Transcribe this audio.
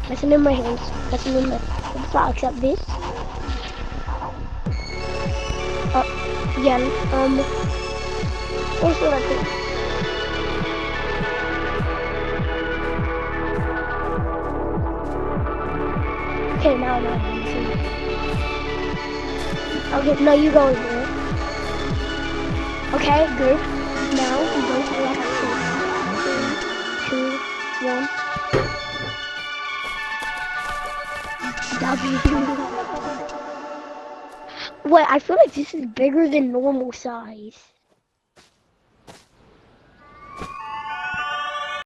Listen in my hands. Listen in my. Let's not accept this. Again. Where should I put? Okay, now I'm not going to see it. Okay, no, you go over there. Okay, good. Now we go select 3, 2, 1. W. Wait, I feel like this is bigger than normal size.